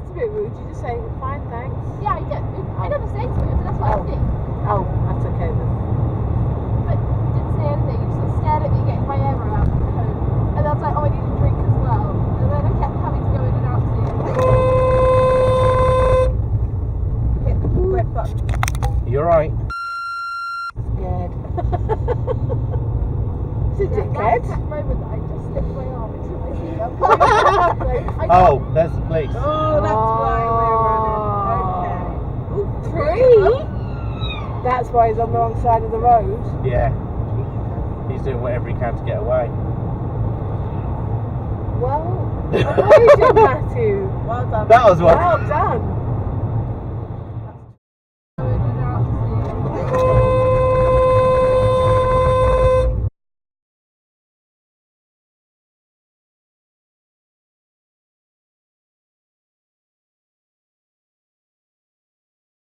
a bit rude. You just say, fine, thanks. Yeah, I do. I never say to him, but that's what I think. Oh, that's okay then. But he didn't say anything. He just sort of stared at me getting my hair out of the coat. And I was like, oh, I need a drink as well. And then I kept having to go in and out to hit the red button. You're right. Scared. It's a That's dickhead. that moment that I just slipped my arm into my seat. Oh, there's the police. Oh, that's why we're running. Okay. Three? That's why he's on the wrong side of the road. Yeah. He's doing whatever he can to get away. Well, amazing, Matthew. Well done. That was one. Well done.